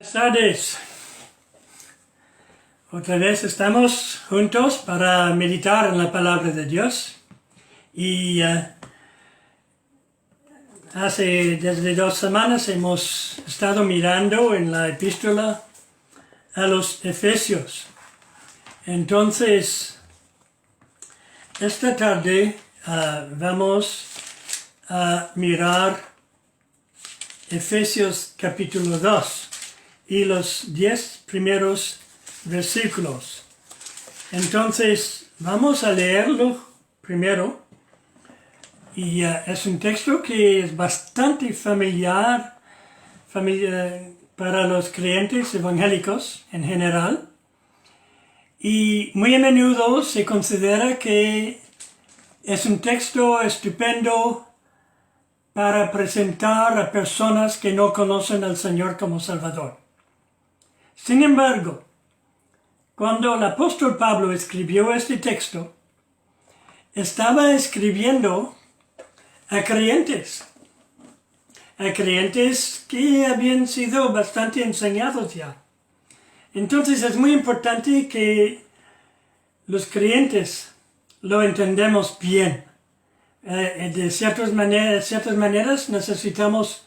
Buenas tardes. Otra vez estamos juntos para meditar en la palabra de Dios. Y desde 2 semanas hemos estado mirando en la epístola a los Efesios. Entonces, esta tarde vamos a mirar Efesios capítulo 2 y los 10 primeros versículos. Entonces, vamos a leerlo primero. Y es un texto que es bastante familiar para los creyentes evangélicos en general. Y muy a menudo se considera que es un texto estupendo para presentar a personas que no conocen al Señor como Salvador. Sin embargo, cuando el apóstol Pablo escribió este texto, estaba escribiendo a creyentes que habían sido bastante enseñados ya. Entonces es muy importante que los creyentes lo entendamos bien. De ciertas maneras necesitamos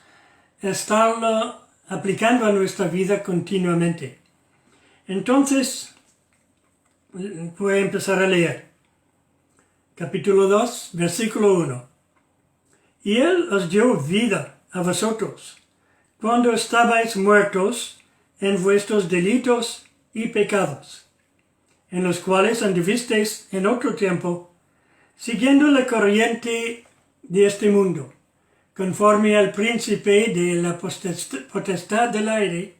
estarlo aplicando a nuestra vida continuamente. Entonces, voy a empezar a leer. Capítulo 2, versículo 1. Y Él os dio vida a vosotros, cuando estabais muertos en vuestros delitos y pecados, en los cuales anduvisteis en otro tiempo, siguiendo la corriente de este mundo, conforme al príncipe de la potestad del aire,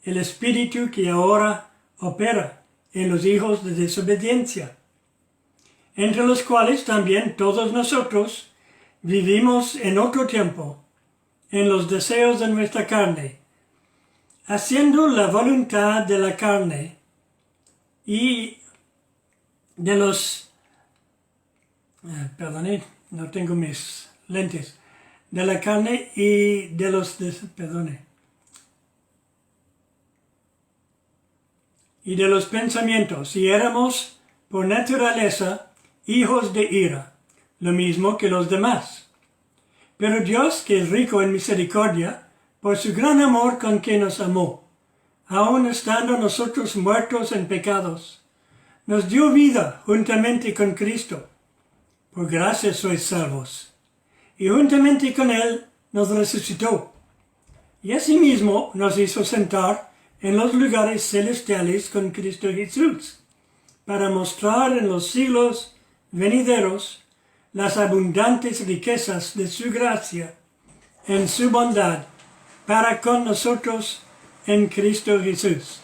el espíritu que ahora opera en los hijos de desobediencia, entre los cuales también todos nosotros vivimos en otro tiempo, en los deseos de nuestra carne, haciendo la voluntad de la carne y de los... no tengo mis lentes. De la carne y de los... y de los pensamientos, y éramos por naturaleza hijos de ira, lo mismo que los demás. Pero Dios, que es rico en misericordia, por su gran amor con que nos amó, aun estando nosotros muertos en pecados, nos dio vida juntamente con Cristo. Por gracia sois salvos. Y juntamente con Él nos resucitó. Y asimismo nos hizo sentar en los lugares celestiales con Cristo Jesús, para mostrar en los siglos venideros las abundantes riquezas de su gracia en su bondad para con nosotros en Cristo Jesús.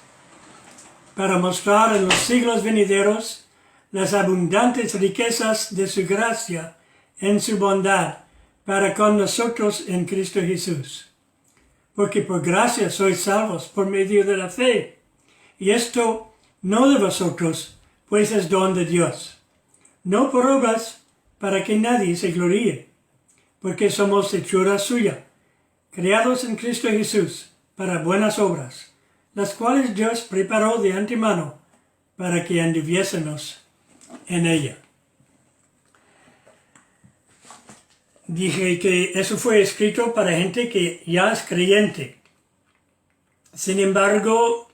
Para mostrar en los siglos venideros las abundantes riquezas de su gracia en su bondad para con nosotros en Cristo Jesús. Porque por gracia sois salvos por medio de la fe. Y esto no de vosotros, pues es don de Dios. No por obras, para que nadie se gloríe. Porque somos hechura suya, creados en Cristo Jesús, para buenas obras, las cuales Dios preparó de antemano para que anduviésemos en ella. Dije que eso fue escrito para gente que ya es creyente. Sin embargo,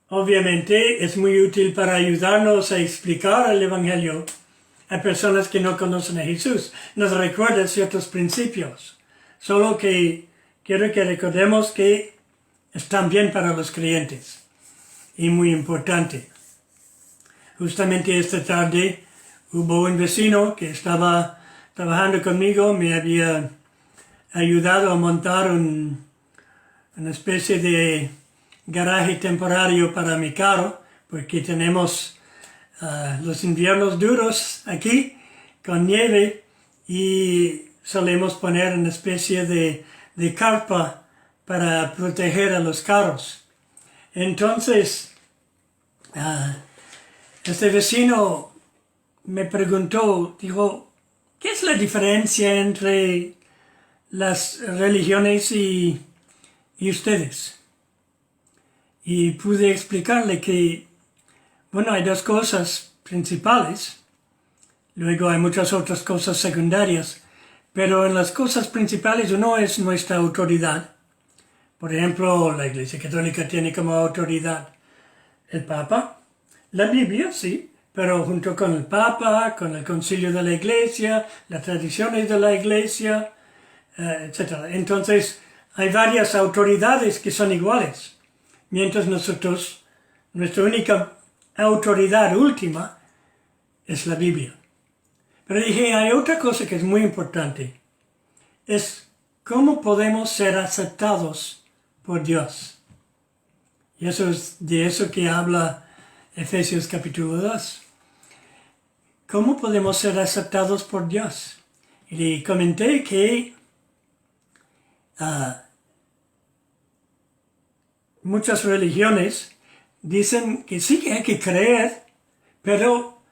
obviamente es muy útil para ayudarnos a explicar el Evangelio a personas que no conocen a Jesús. Nos recuerda ciertos principios. Solo que quiero que recordemos que es también para los creyentes. Y muy importante. Justamente esta tarde hubo un vecino que estaba trabajando conmigo, me había ayudado a montar una especie de garaje temporario para mi carro, porque tenemos los inviernos duros aquí, con nieve, y solemos poner una especie de carpa para proteger a los carros. Entonces, este vecino me preguntó, dijo, ¿qué es la diferencia entre las religiones y y ustedes. Y pude explicarle que, bueno, hay dos cosas principales, luego hay muchas otras cosas secundarias, pero en las cosas principales uno es nuestra autoridad. Por ejemplo, la Iglesia Católica tiene como autoridad el Papa, la Biblia, sí, pero junto con el Papa, con el Concilio de la Iglesia, las tradiciones de la Iglesia, etc. Entonces, hay varias autoridades que son iguales, mientras nosotros, nuestra única autoridad última es la Biblia. Pero dije, hay otra cosa que es muy importante, es cómo podemos ser aceptados por Dios. Y eso es de eso que habla Efesios capítulo 2. ¿Cómo podemos ser aceptados por Dios? Y le comenté que muchas religiones dicen que sí que hay que creer, pero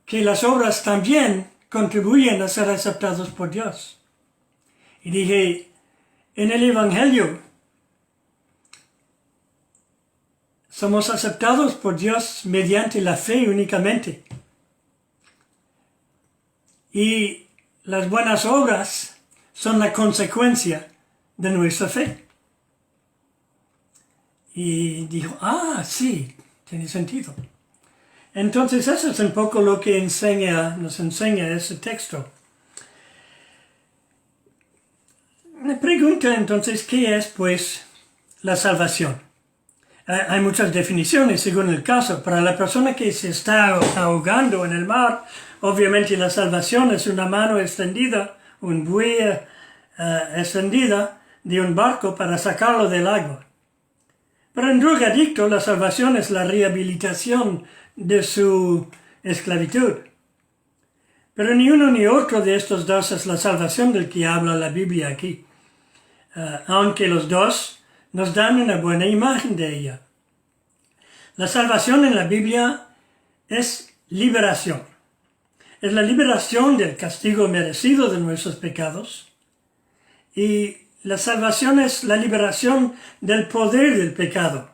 que las obras también contribuyen a ser aceptados por Dios. Y dije, en el Evangelio somos aceptados por Dios mediante la fe únicamente. Y las buenas obras son la consecuencia de nuestra fe. Y dijo, sí, tiene sentido. Entonces eso es un poco lo que nos enseña ese texto. Me pregunta entonces, ¿qué es pues la salvación? Hay muchas definiciones según el caso. Para la persona que se está ahogando en el mar, obviamente la salvación es una mano extendida, un buey extendida de un barco para sacarlo del agua. Para un drogadicto, la salvación es la rehabilitación de su esclavitud. Pero ni uno ni otro de estos dos es la salvación del que habla la Biblia aquí. Aunque los dos nos dan una buena imagen de ella. La salvación en la Biblia es liberación. Es la liberación del castigo merecido de nuestros pecados. Y la salvación es la liberación del poder del pecado.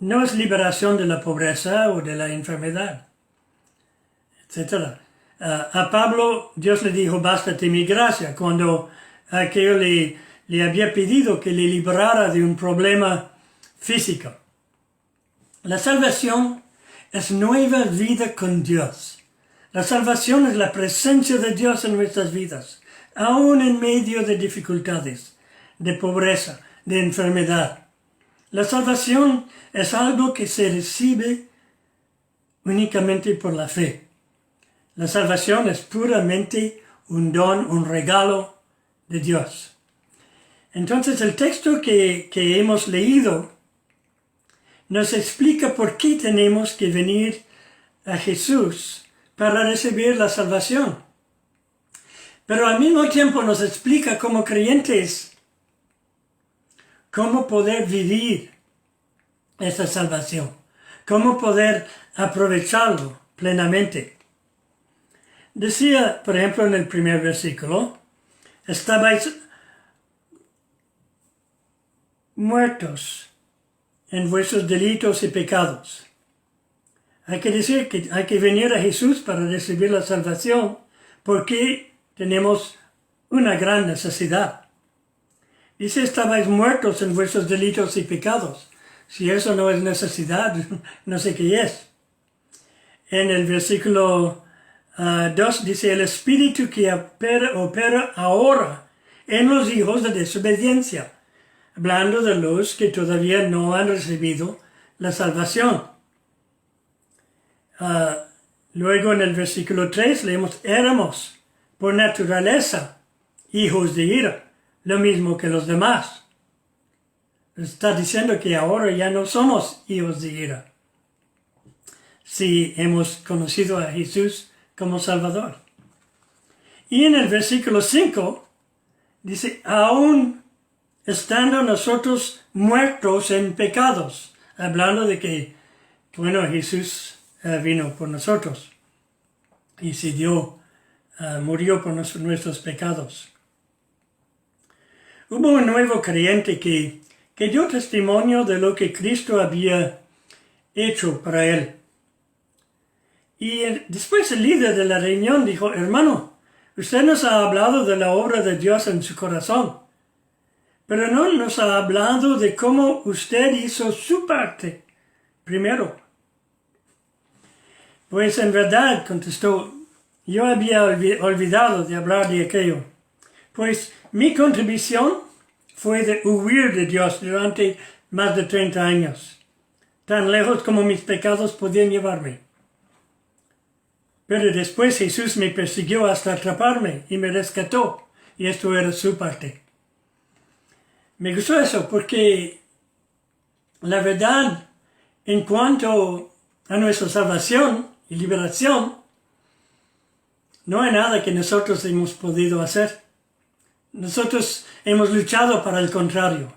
No es liberación de la pobreza o de la enfermedad, etc. A Pablo Dios le dijo, bástate mi gracia, cuando aquello le había pedido que le librara de un problema físico. La salvación es nueva vida con Dios. La salvación es la presencia de Dios en nuestras vidas, aún en medio de dificultades, de pobreza, de enfermedad. La salvación es algo que se recibe únicamente por la fe. La salvación es puramente un don, un regalo de Dios. Entonces el texto que hemos leído nos explica por qué tenemos que venir a Jesús para recibir la salvación. Pero al mismo tiempo nos explica como creyentes cómo poder vivir esa salvación, cómo poder aprovecharlo plenamente. Decía, por ejemplo, en el primer versículo, estabais muertos en vuestros delitos y pecados. Hay que decir que hay que venir a Jesús para recibir la salvación porque tenemos una gran necesidad. Dice, estabais muertos en vuestros delitos y pecados. Si eso no es necesidad, no sé qué es. En el versículo 2 dice, el Espíritu que opera ahora en los hijos de desobediencia, hablando de los que todavía no han recibido la salvación. Luego en el versículo 3 leemos, éramos por naturaleza hijos de ira, lo mismo que los demás. Está diciendo que ahora ya no somos hijos de ira, si hemos conocido a Jesús como Salvador. Y en el versículo 5 dice, aún estando nosotros muertos en pecados, hablando de que, bueno, Jesús vino por nosotros y murió por nuestros pecados. hubo un nuevo creyente que dio testimonio de lo que Cristo había hecho para él. Y después el líder de la reunión dijo, hermano, usted nos ha hablado de la obra de Dios en su corazón, pero no nos ha hablado de cómo usted hizo su parte primero. Pues en verdad, contestó, yo había olvidado de hablar de aquello. Pues mi contribución fue de huir de Dios durante más de 30 años, tan lejos como mis pecados podían llevarme. Pero después Jesús me persiguió hasta atraparme y me rescató, y esto era su parte. Me gustó eso porque la verdad en cuanto a nuestra salvación y liberación, no hay nada que nosotros hemos podido hacer. Nosotros hemos luchado para el contrario,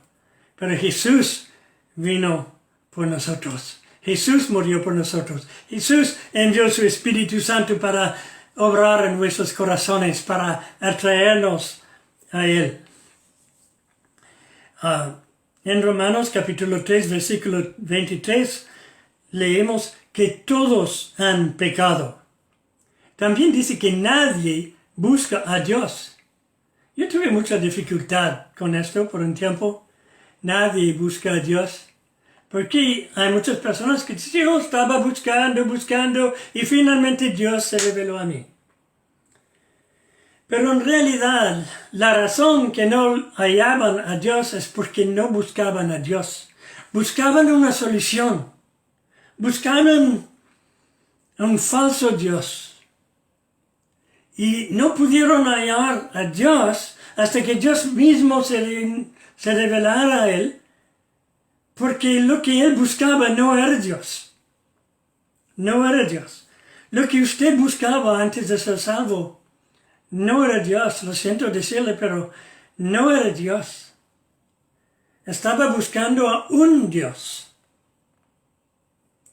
pero Jesús vino por nosotros. Jesús murió por nosotros. Jesús envió su Espíritu Santo para obrar en nuestros corazones, para atraernos a Él. En Romanos capítulo 3, versículo 23, leemos que todos han pecado. También dice que nadie busca a Dios. Yo tuve mucha dificultad con esto por un tiempo. Nadie busca a Dios. Porque hay muchas personas que dicen, yo estaba buscando, y finalmente Dios se reveló a mí. Pero en realidad, la razón que no hallaban a Dios es porque no buscaban a Dios. Buscaban una solución. Buscaban un falso Dios. Y no pudieron hallar a Dios hasta que Dios mismo se revelara a Él. Porque lo que él buscaba no era Dios. No era Dios. Lo que usted buscaba antes de ser salvo no era Dios. Lo siento decirle, pero no era Dios. Estaba buscando a un Dios.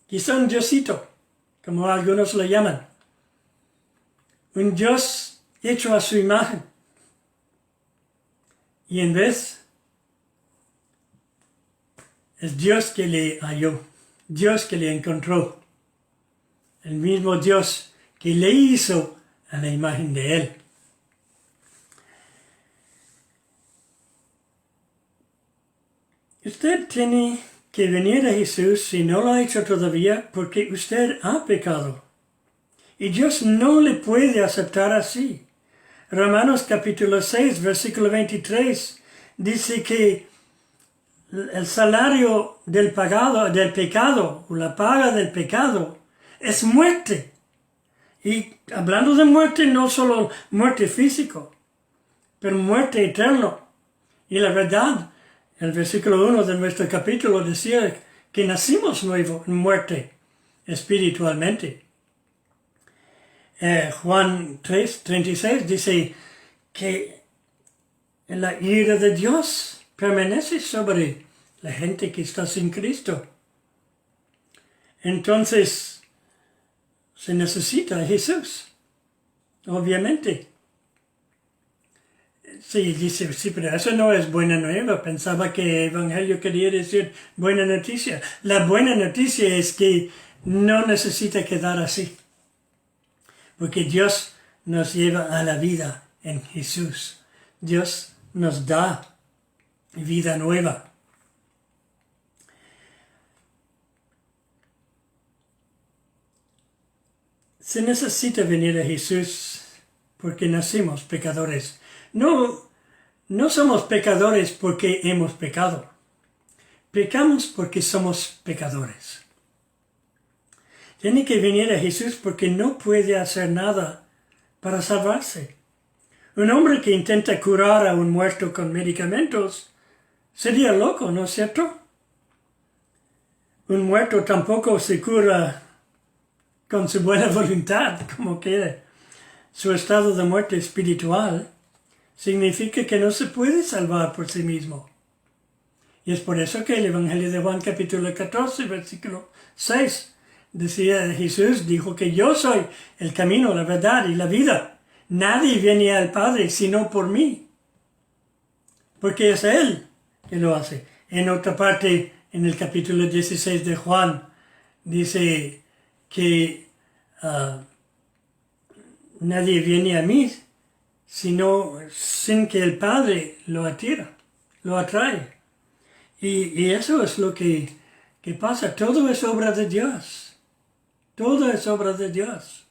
Quizá un Diosito, como algunos lo llaman. Un Dios hecho a su imagen. Y en vez es Dios que le halló, Dios que le encontró, el mismo Dios que le hizo a la imagen de Él. Usted tiene que venir a Jesús si no lo ha hecho todavía porque usted ha pecado. Y Dios no le puede aceptar así. Romanos capítulo 6, versículo 23 dice que el salario del pecado, o la paga del pecado, es muerte. Y hablando de muerte, no solo muerte físico, pero muerte eterna. Y la verdad, el versículo 1 de nuestro capítulo decía que nacimos nuevo en muerte espiritualmente. Juan 3:36 dice que la ira de Dios permanece sobre la gente que está sin Cristo. Entonces, se necesita a Jesús, obviamente. Sí, dice, sí, pero eso no es buena nueva. Pensaba que evangelio quería decir buena noticia. La buena noticia es que no necesita quedar así. Porque Dios nos lleva a la vida en Jesús. Dios nos da vida nueva. Se necesita venir a Jesús porque nacimos pecadores. No somos pecadores porque hemos pecado. Pecamos porque somos pecadores. Tiene que venir a Jesús porque no puede hacer nada para salvarse. Un hombre que intenta curar a un muerto con medicamentos sería loco, ¿no es cierto? Un muerto tampoco se cura con su buena voluntad, como quiere. Su estado de muerte espiritual significa que no se puede salvar por sí mismo. Y es por eso que el Evangelio de Juan capítulo 14, versículo 6, decía Jesús, dijo que yo soy el camino, la verdad y la vida. Nadie viene al Padre sino por mí. porque es Él que lo hace. En otra parte, en el capítulo 16 de Juan, dice que nadie viene a mí sin que el Padre lo atrae. Y eso es lo que pasa. Todo es obra de Dios. Todo es obra de Dios.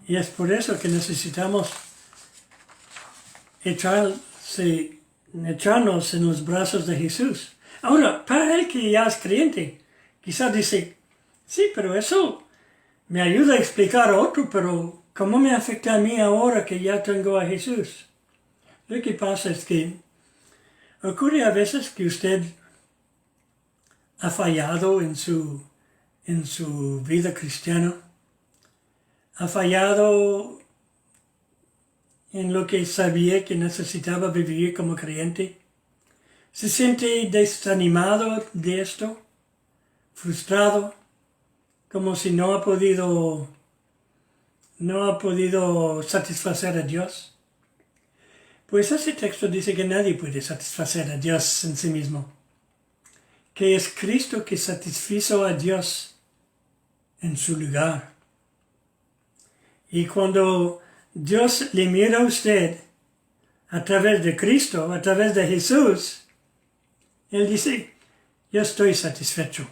Y es por eso que necesitamos echarnos en los brazos de Jesús. Ahora, para el que ya es creyente, quizás dice, sí, pero eso me ayuda a explicar a otro, pero ¿cómo me afecta a mí ahora que ya tengo a Jesús? Lo que pasa es que ocurre a veces que usted ha fallado en su vida cristiana, ha fallado en lo que sabía que necesitaba vivir como creyente, se siente desanimado de esto, frustrado, como si no ha podido satisfacer a Dios. Pues ese texto dice que nadie puede satisfacer a Dios en sí mismo, que es Cristo que satisfizo a Dios en su lugar. Y cuando Dios le mira a usted a través de Cristo, a través de Jesús, Él dice, yo estoy satisfecho.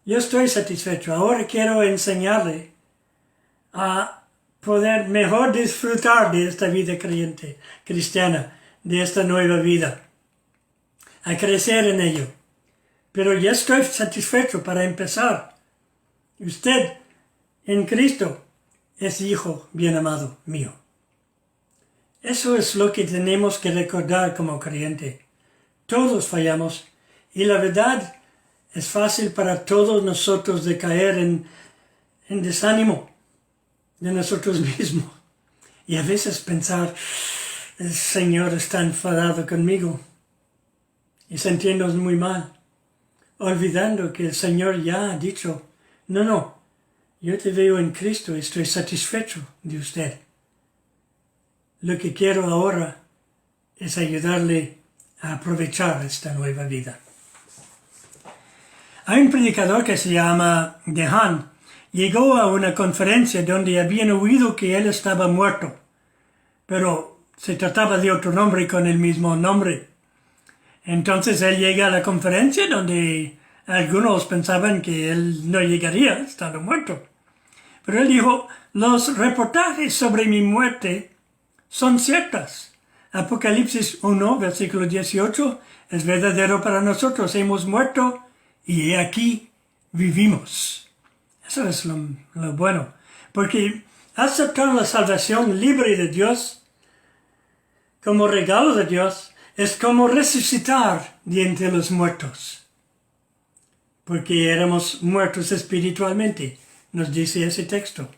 Yo estoy satisfecho. Ahora quiero enseñarle a poder mejor disfrutar de esta vida cristiana, de esta nueva vida, a crecer en ello. Pero ya estoy satisfecho para empezar. Usted en Cristo es hijo bien amado mío. Eso es lo que tenemos que recordar como creyente. Todos fallamos y la verdad es fácil para todos nosotros de caer en desánimo de nosotros mismos. Y a veces pensar, el Señor está enfadado conmigo y sentirnos muy mal, olvidando que el Señor ya ha dicho, no, yo te veo en Cristo y estoy satisfecho de usted. Lo que quiero ahora es ayudarle a aprovechar esta nueva vida. Hay un predicador que se llama Dehan. Llegó a una conferencia donde habían oído que él estaba muerto, pero se trataba de otro hombre con el mismo nombre. Entonces él llega a la conferencia donde algunos pensaban que él no llegaría estando muerto. Pero él dijo, los reportajes sobre mi muerte son ciertas. Apocalipsis 1, versículo 18, es verdadero para nosotros. Hemos muerto y he aquí vivimos. Eso es lo bueno. Porque aceptar la salvación libre de Dios como regalo de Dios es como resucitar de entre los muertos. Porque éramos muertos espiritualmente, nos dice ese texto.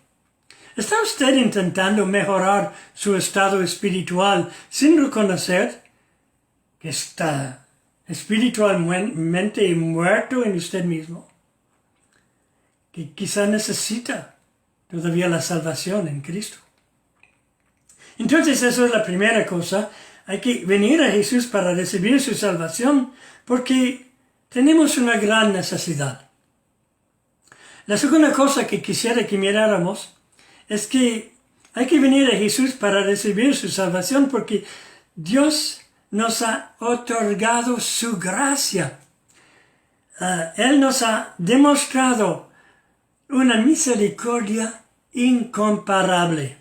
¿Está usted intentando mejorar su estado espiritual sin reconocer que está espiritualmente muerto en usted mismo? Que quizá necesita todavía la salvación en Cristo. Entonces eso es la primera cosa. Hay que venir a Jesús para recibir su salvación porque tenemos una gran necesidad. La segunda cosa que quisiera que miráramos es que hay que venir a Jesús para recibir su salvación porque Dios nos ha otorgado su gracia. Él nos ha demostrado una misericordia incomparable.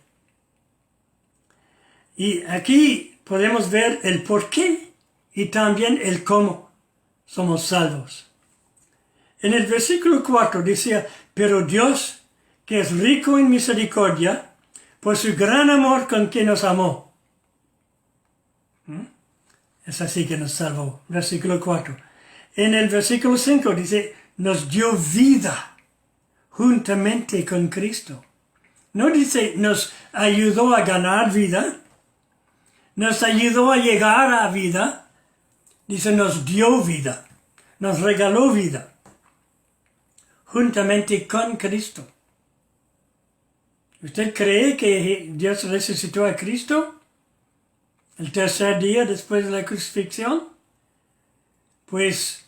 Y aquí podemos ver el por qué y también el cómo somos salvos. En el versículo 4 decía, pero Dios, que es rico en misericordia, por su gran amor con que nos amó. Es así que nos salvó. Versículo 4. En el versículo 5 dice, nos dio vida juntamente con Cristo. No dice, nos ayudó a ganar vida, nos ayudó a llegar a vida. Dice, nos dio vida, nos regaló vida juntamente con Cristo. ¿Usted cree que Dios resucitó a Cristo? el tercer día después de la crucifixión? Pues,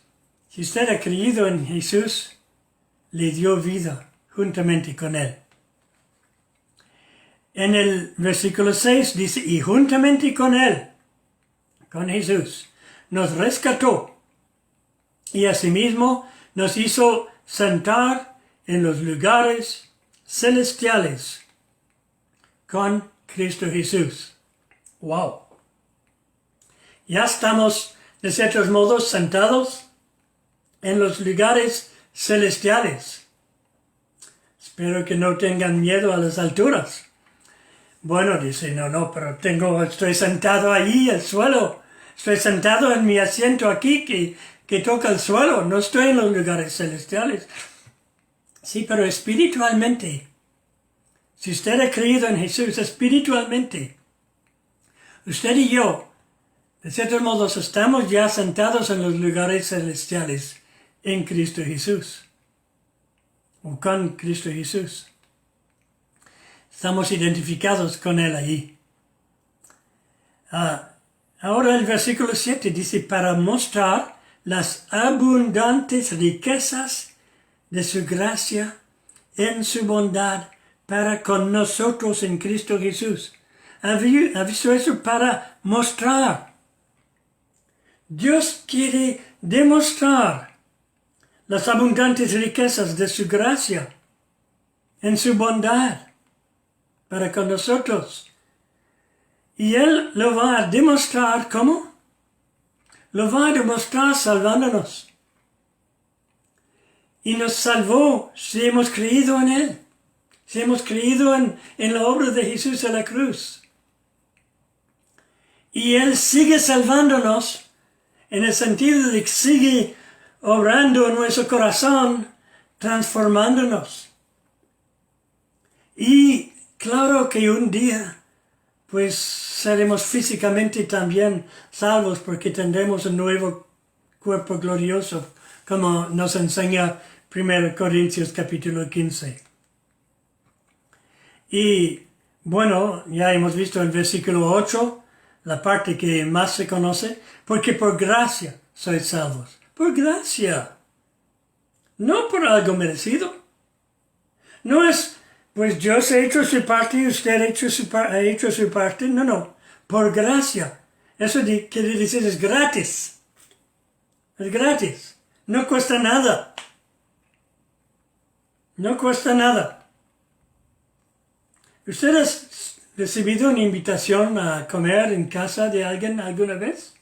si usted ha creído en Jesús, le dio vida juntamente con Él. En el versículo 6 dice, y juntamente con Él, con Jesús, nos rescató y asimismo nos hizo sentar en los lugares celestiales con Cristo Jesús. ¡Wow! Ya estamos, de ciertos modos, sentados en los lugares celestiales. Espero que no tengan miedo a las alturas. Bueno, dice, no, pero estoy sentado ahí, el suelo. Estoy sentado en mi asiento aquí que toca el suelo. No estoy en los lugares celestiales. Sí, pero espiritualmente, si usted ha creído en Jesús espiritualmente, usted y yo, de ciertos modos, estamos ya sentados en los lugares celestiales en Cristo Jesús. O con Cristo Jesús. Estamos identificados con Él ahí. Ahora el versículo 7 dice, para mostrar las abundantes riquezas de su gracia en su bondad para con nosotros en Cristo Jesús. ¿Ha visto eso? Para mostrar. Dios quiere demostrar las abundantes riquezas de su gracia en su bondad para con nosotros. Y Él lo va a demostrar, ¿cómo? Lo va a demostrar salvándonos. Y nos salvó si hemos creído en Él. Si hemos creído en la obra de Jesús en la cruz. Y Él sigue salvándonos en el sentido de que sigue obrando en nuestro corazón, transformándonos. Y claro que un día, pues seremos físicamente también salvos porque tendremos un nuevo cuerpo glorioso, como nos enseña 1 Corintios capítulo 15. Y bueno, ya hemos visto en el versículo 8, la parte que más se conoce, porque por gracia sois salvos. Por gracia. No por algo merecido. No es, pues Dios ha hecho su parte y usted ha hecho su parte. No. Por gracia. Eso quiere decir es gratis. Es gratis. No cuesta nada. No cuesta nada. ¿Usted ha recibido una invitación a comer en casa de alguien alguna vez?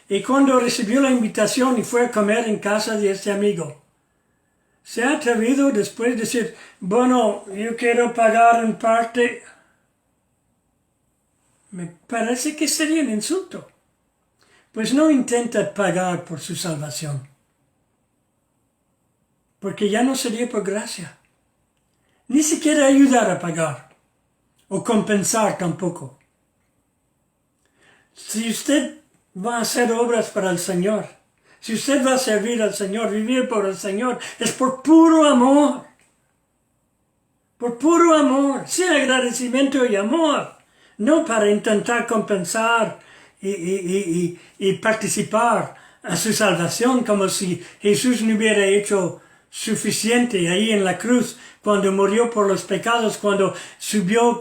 Y cuando recibió la invitación y fue a comer en casa de este amigo, ¿se ha atrevido después de decir, bueno, yo quiero pagar en parte? Me parece que sería un insulto. Pues no intenta pagar por su salvación. Porque ya no sería por gracia. Ni siquiera ayudar a pagar. O compensar tampoco. Si usted va a hacer obras para el Señor, si usted va a servir al Señor, vivir por el Señor, es por puro amor. Por puro amor, sin agradecimiento y amor. No para intentar compensar y participar a su salvación, como si Jesús no hubiera hecho suficiente ahí en la cruz, cuando murió por los pecados, cuando sufrió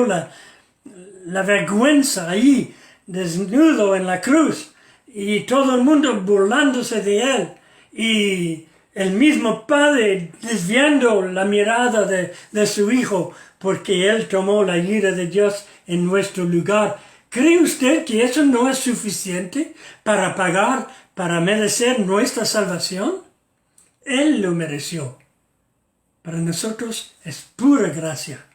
la vergüenza ahí, desnudo en la cruz, y todo el mundo burlándose de él, y el mismo Padre desviando la mirada de su Hijo, porque Él tomó la ira de Dios en nuestro lugar. ¿Cree usted que eso no es suficiente para pagar, para merecer nuestra salvación? Él lo mereció. Para nosotros es pura gracia.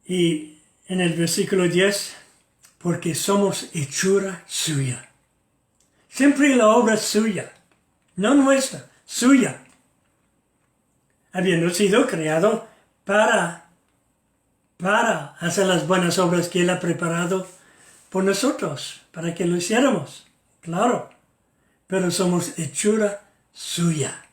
Y en el versículo 10, porque somos hechura suya. Siempre la obra es suya, no nuestra, suya. Habiendo sido creado para hacer las buenas obras que Él ha preparado por nosotros, para que lo hiciéramos, claro. Pero somos hechura suya.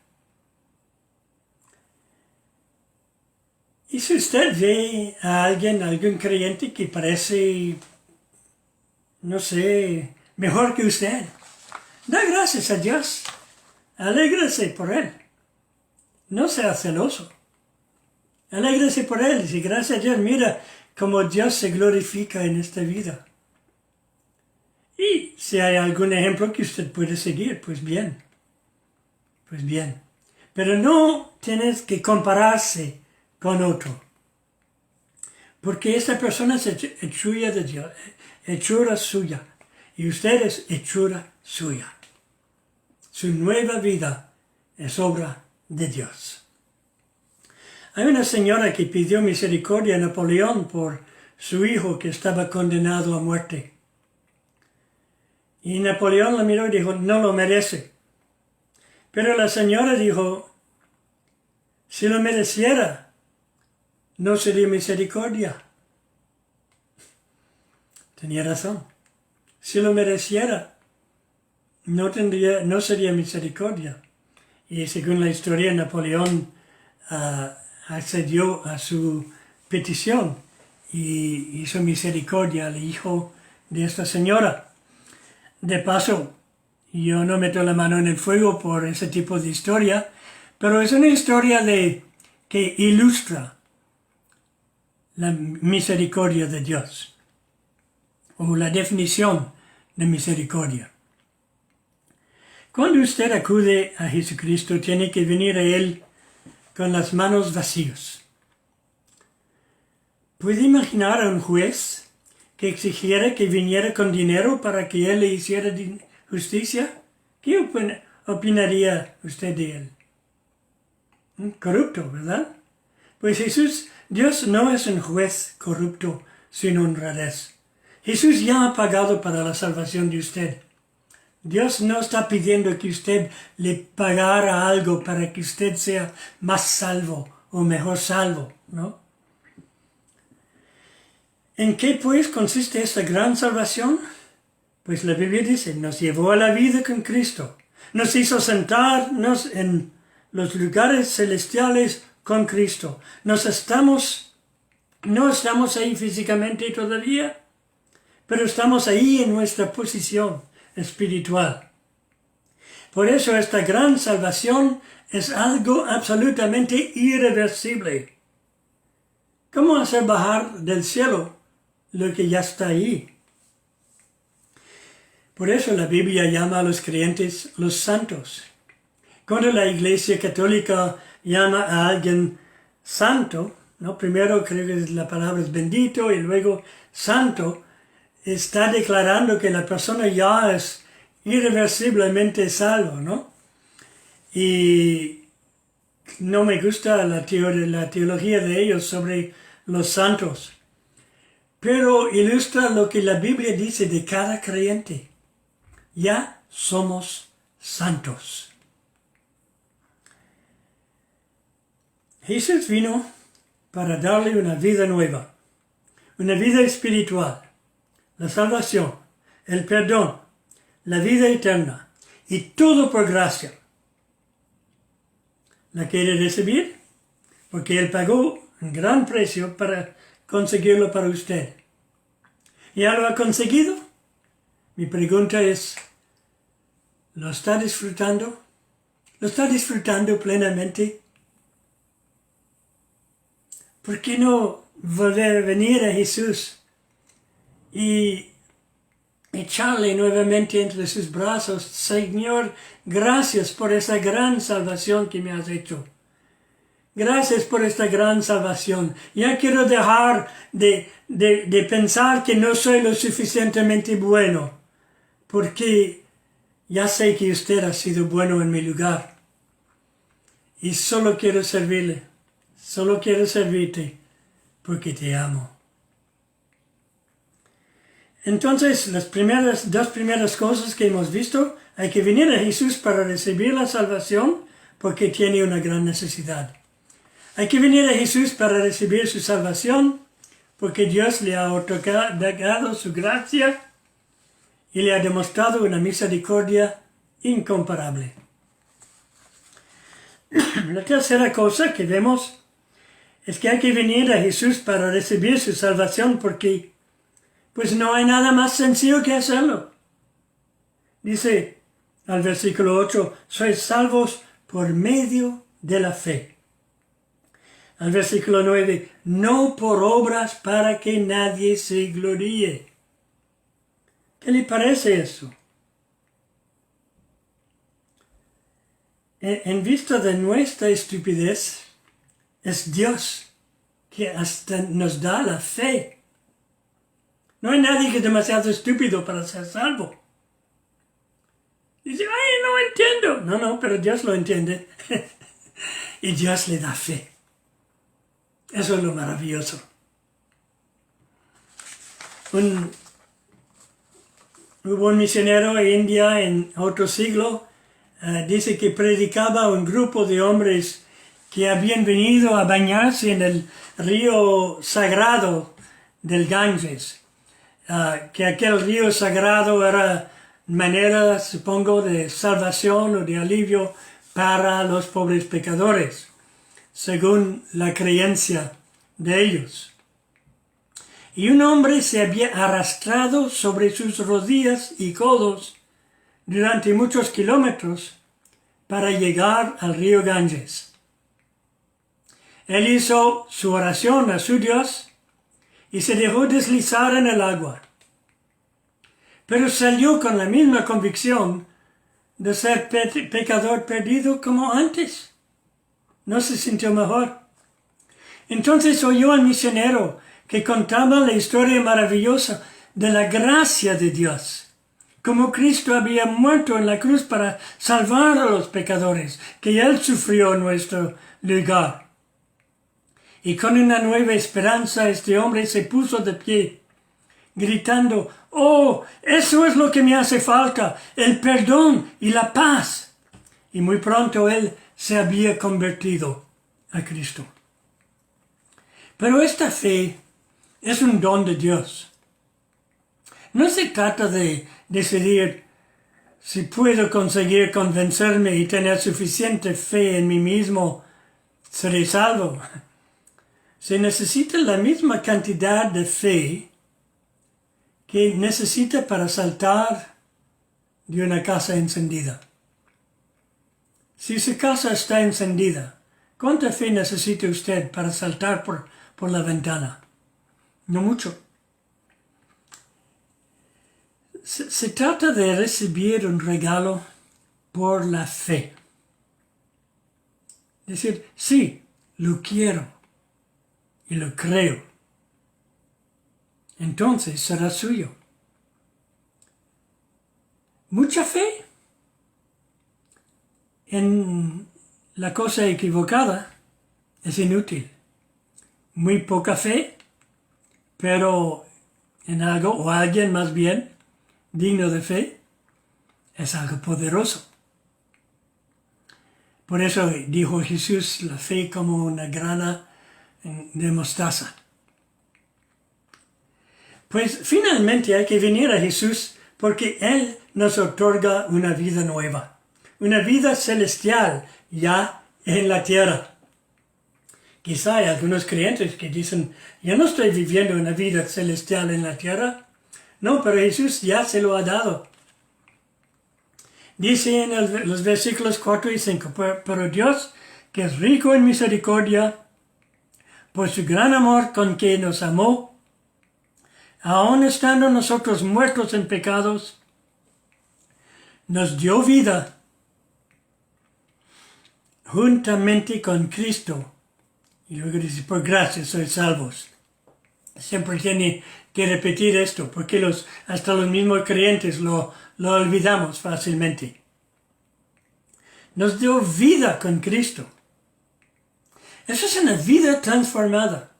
Y si usted ve a alguien, algún creyente que parece, no sé, mejor que usted, da gracias a Dios. Alégrese por él. No sea celoso. Alégrese por él. Y gracias a Dios, mira cómo Dios se glorifica en esta vida. Y si hay algún ejemplo que usted puede seguir, pues bien. Pues bien. Pero no tienes que compararse con otro. Porque esta persona es hechura de Dios, hechura suya. Y usted es hechura suya. Su nueva vida es obra de Dios. Hay una señora que pidió misericordia a Napoleón por su hijo que estaba condenado a muerte. Y Napoleón la miró y dijo, no lo merece. Pero la señora dijo, si lo mereciera, no sería misericordia. Tenía razón. Si lo mereciera, no sería misericordia. Y según la historia, Napoleón accedió a su petición y hizo misericordia al hijo de esta señora. De paso, yo no meto la mano en el fuego por ese tipo de historia, pero es una historia que ilustra la misericordia de Dios, o la definición de misericordia. Cuando usted acude a Jesucristo, tiene que venir a Él con las manos vacías. ¿Puede imaginar a un juez que exigiera que viniera con dinero para que Él le hiciera justicia? ¿Qué opinaría usted de Él? Corrupto, ¿verdad? Pues Dios no es un juez corrupto sin honradez. Jesús ya ha pagado para la salvación de usted. Dios no está pidiendo que usted le pagara algo para que usted sea más salvo o mejor salvo, ¿no? ¿En qué pues consiste esta gran salvación? Pues la Biblia dice, nos llevó a la vida con Cristo. Nos hizo sentarnos en los lugares celestiales con Cristo. No estamos ahí físicamente todavía, pero estamos ahí en nuestra posición espiritual. Por eso esta gran salvación es algo absolutamente irreversible. ¿Cómo hacer bajar del cielo lo que ya está ahí? Por eso la Biblia llama a los creyentes los santos. Cuando la Iglesia Católica llama a alguien santo, ¿no? Primero creo que la palabra es bendito y luego santo, está declarando que la persona ya es irreversiblemente salvo, ¿no? Y no me gusta la teología de ellos sobre los santos, pero ilustra lo que la Biblia dice de cada creyente. Ya somos santos. Jesús vino para darle una vida nueva, una vida espiritual, la salvación, el perdón, la vida eterna, y todo por gracia. ¿La quiere recibir? Porque Él pagó un gran precio para conseguirlo para usted. ¿Ya lo ha conseguido? Mi pregunta es, ¿lo está disfrutando? ¿Lo está disfrutando plenamente? ¿Por qué no venir a Jesús y echarle nuevamente entre sus brazos? Señor, gracias por esa gran salvación que me has hecho. Gracias por esta gran salvación. Ya quiero dejar de pensar que no soy lo suficientemente bueno, porque ya sé que usted ha sido bueno en mi lugar. Y solo quiero servirle, solo quiero servirte, porque te amo. Entonces, las dos primeras cosas que hemos visto, hay que venir a Jesús para recibir la salvación, porque tiene una gran necesidad. Hay que venir a Jesús para recibir su salvación, porque Dios le ha otorgado su gracia y le ha demostrado una misericordia incomparable. La tercera cosa que vemos es que hay que venir a Jesús para recibir su salvación porque pues no hay nada más sencillo que hacerlo. Dice al versículo 8, sois salvos por medio de la fe. Al versículo 9, no por obras para que nadie se gloríe. ¿Qué le parece eso? En vista de nuestra estupidez, es Dios que hasta nos da la fe. No hay nadie que es demasiado estúpido para ser salvo. Dice, ay, no entiendo. No, pero Dios lo entiende. Y Dios le da fe. Eso es lo maravilloso. Hubo un misionero en India en otro siglo, dice que predicaba a un grupo de hombres que habían venido a bañarse en el río sagrado del Ganges. Que aquel río sagrado era manera, supongo, de salvación o de alivio para los pobres pecadores, según la creencia de ellos. Y un hombre se había arrastrado sobre sus rodillas y codos durante muchos kilómetros para llegar al río Ganges. Él hizo su oración a su Dios y se dejó deslizar en el agua. Pero salió con la misma convicción de ser pecador perdido como antes. No se sintió mejor. Entonces oyó al misionero que contaba la historia maravillosa de la gracia de Dios, como Cristo había muerto en la cruz para salvar a los pecadores, que Él sufrió en nuestro lugar. Y con una nueva esperanza este hombre se puso de pie, gritando, ¡oh, eso es lo que me hace falta, el perdón y la paz! Y muy pronto él se había convertido a Cristo. Pero esta fe es un don de Dios. No se trata de decidir si puedo conseguir convencerme y tener suficiente fe en mí mismo, seré salvo. Se necesita la misma cantidad de fe que necesita para saltar de una casa encendida. Si su casa está encendida, ¿cuánta fe necesita usted para saltar por la ventana? No mucho. Se trata de recibir un regalo por la fe. Decir, sí, lo quiero y lo creo. Entonces será suyo. Mucha fe en la cosa equivocada es inútil. Muy poca fe, pero en algo, o alguien más bien, digno de fe, es algo poderoso. Por eso dijo Jesús, la fe como una grana de mostaza. Pues finalmente hay que venir a Jesús porque Él nos otorga una vida nueva, una vida celestial ya en la tierra. Quizá hay algunos creyentes que dicen, yo no estoy viviendo una vida celestial en la tierra. No, pero Jesús ya se lo ha dado. Dice en los versículos 4 y 5, pero Dios, que es rico en misericordia, por su gran amor con que nos amó, aun estando nosotros muertos en pecados, nos dio vida juntamente con Cristo. Y luego dice, por gracia sois salvos. Siempre tiene que repetir esto, porque hasta los mismos creyentes lo olvidamos fácilmente. Nos dio vida con Cristo. Eso es una vida transformada.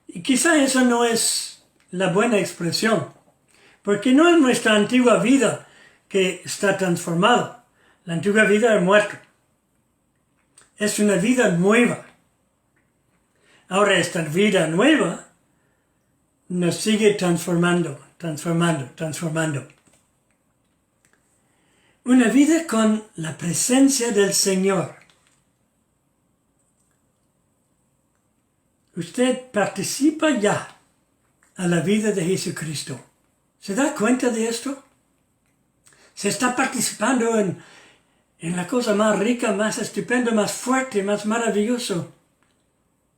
Y quizá eso no es la buena expresión, porque no es nuestra antigua vida que está transformada. La antigua vida ha muerto. Es una vida nueva. Ahora esta vida nueva nos sigue transformando. Una vida con la presencia del Señor. usted participa ya a la vida de Jesucristo. ¿Se da cuenta de esto? Se está participando en la cosa más rica, más estupenda, más fuerte, más maravilloso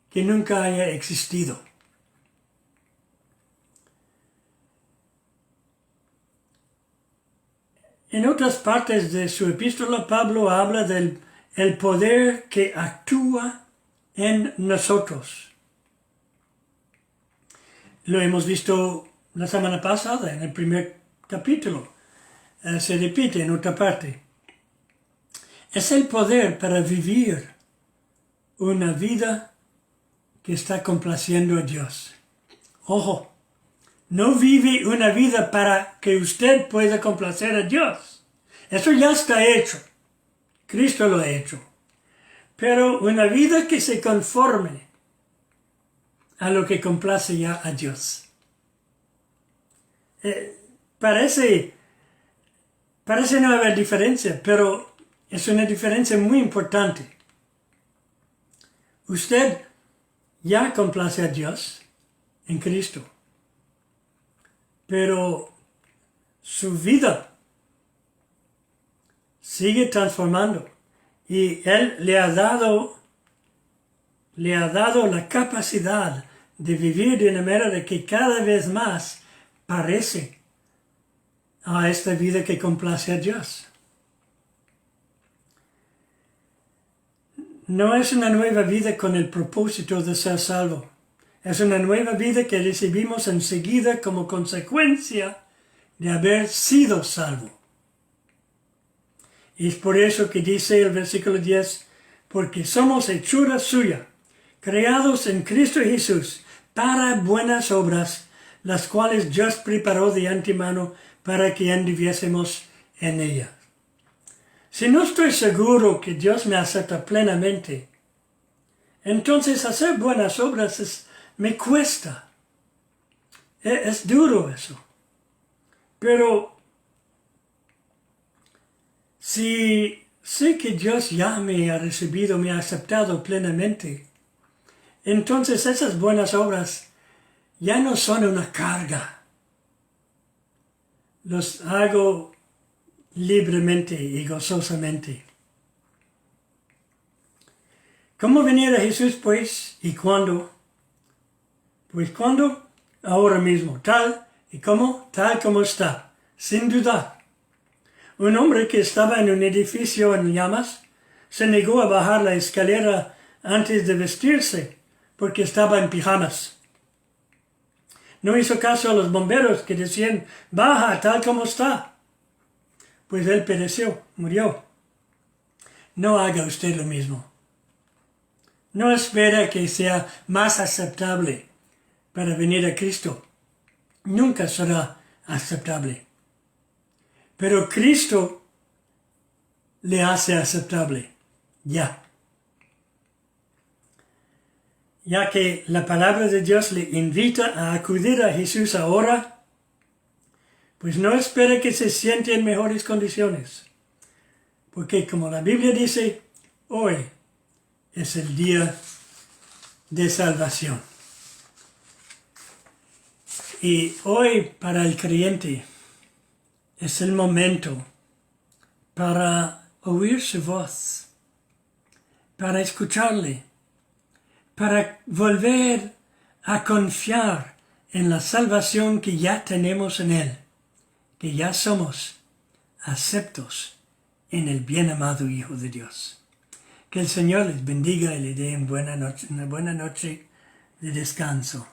que nunca haya existido. En otras partes de su epístola, Pablo habla del poder que actúa en nosotros. Lo hemos visto la semana pasada, en el primer capítulo. Se repite en otra parte. Es el poder para vivir una vida que está complaciendo a Dios. Ojo, no vive una vida para que usted pueda complacer a Dios. Eso ya está hecho. Cristo lo ha hecho. Pero una vida que se conforme a lo que complace ya a Dios. Parece no haber diferencia, pero es una diferencia muy importante. Usted ya complace a Dios en Cristo, pero su vida sigue transformando y Él le ha dado la capacidad de vivir de una manera que cada vez más parece a esta vida que complace a Dios. No es una nueva vida con el propósito de ser salvo. Es una nueva vida que recibimos enseguida como consecuencia de haber sido salvo. Y es por eso que dice el versículo 10, porque somos hechura suya, creados en Cristo Jesús, para buenas obras, las cuales Dios preparó de antemano para que anduviésemos en ellas. Si no estoy seguro que Dios me acepta plenamente, entonces hacer buenas obras me cuesta. Es duro eso. Pero si sé que Dios ya me ha recibido, me ha aceptado plenamente, entonces esas buenas obras ya no son una carga. Los hago libremente y gozosamente. ¿Cómo venir a Jesús, pues? ¿Y cuándo? Pues ¿cuándo? Ahora mismo. Tal y como, tal como está. Sin dudar. Un hombre que estaba en un edificio en llamas se negó a bajar la escalera antes de vestirse porque estaba en pijamas. No hizo caso a los bomberos que decían, baja tal como está. Pues él pereció, murió. No haga usted lo mismo. No espera que sea más aceptable para venir a Cristo. Nunca será aceptable. Pero Cristo le hace aceptable. Ya. Ya que la palabra de Dios le invita a acudir a Jesús ahora, pues no espere que se siente en mejores condiciones. Porque como la Biblia dice, hoy es el día de salvación. Y hoy para el creyente es el momento para oír su voz, para escucharle, para volver a confiar en la salvación que ya tenemos en Él, que ya somos aceptos en el bien amado Hijo de Dios. Que el Señor les bendiga y les dé una buena noche de descanso.